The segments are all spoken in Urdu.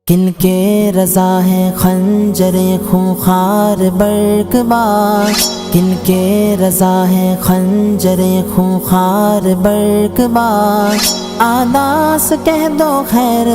کن کے رضا ہے خنجر خونخوار برقبار، کن کے رضا ہے خنجر خونخوار برقبار۔ آداس کہہ دو خیر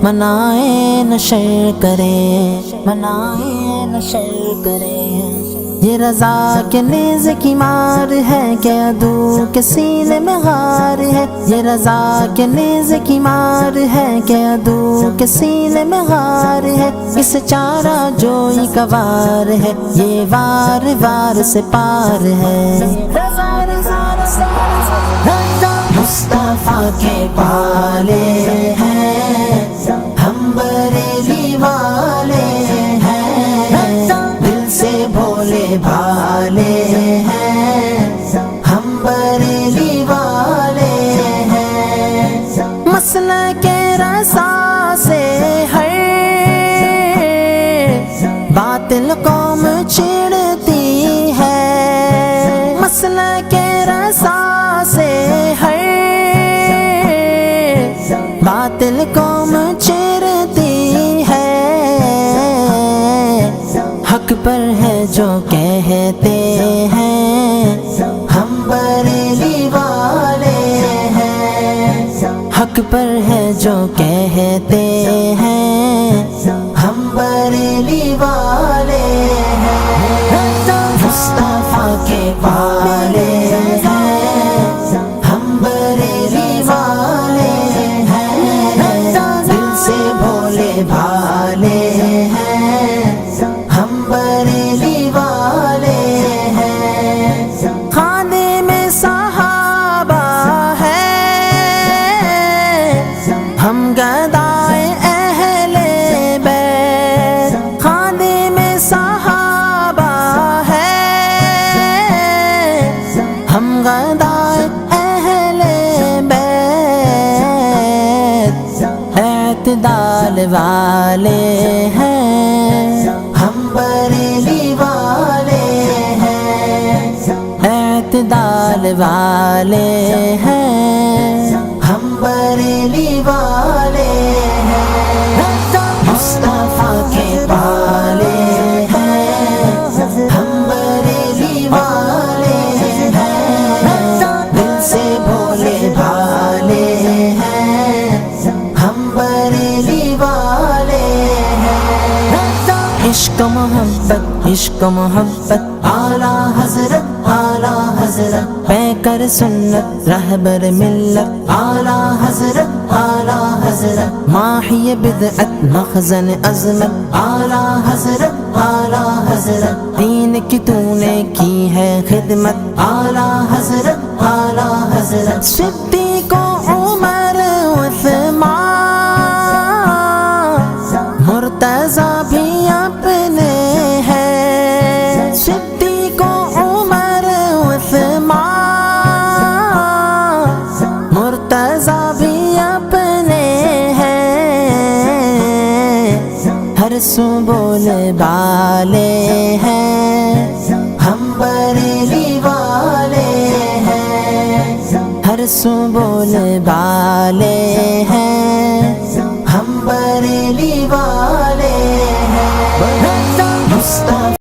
منائے نشر کریں، منائے نشر کریں۔ یہ رضا کے نیز کی مار ہے کہ عدو کے سینے میں غار ہے، یہ رضا کے نیز کی مار ہے کہ عدو کے سینے میں غار ہے۔ اس چارہ جوئی کا وار ہے، یہ وار وار سے پار ہے۔ مصطفیٰ کے پالے ہیں ہم بریلی والے ہیں، دل سے بھولے بھالے ہیں ہم بریلی والے ہیں۔ مسلک کے رسا سے ہر باطل قوم چڑھتی ہے، مسلک کے رسا سے ہر باطل قوم چڑھتی ہے۔ حق پر ہے جو کہتے ہیں ہم بریلی والے ہیں، حق پر ہے جو کہتے ہیں ہم بریلی والے ہیں۔ مصطفیٰ کے پالے ہیں ہم بریلی والے ہیں، دل سے بھولے بھالے ہیں ہم بریلی والے ہیں۔ خادم صحابہ ہے ہم گدائے اہل بیت، خادم صحابہ ہے ہم گدائے اہل بیت، اعتدال والے ہیں ہم بریلی والے ہیں، اعتدال والے ہیں ہم بریلی والے ہیں۔ مصطفیٰ کے پالے ہیں ہم بریلی والے ہیں، دل سے بھولے بھالے ہیں ہم بریلی والے ہیں۔ عشق محبت عشق محبت اعلیٰ حضرت اعلیٰ حضرت، پیکر سنت رہبر ملت اعلیٰ حضرت اعلیٰ حضرت، ماحی بدعت مخزن عظمت اعلیٰ حضرت اعلیٰ حضرت، دین کی تو نے کی ہے خدمت اعلیٰ حضرت اعلیٰ حضرت۔ صدیق و عمر عثمان مرتضیٰ بھی اپنے ہیں، صدیق و عمر عثمان مرتضیٰ بھی اپنے ہیں، ہر سو بولے بالے ہیں ہم بریلی والے ہیں، ہر سو بولے بالے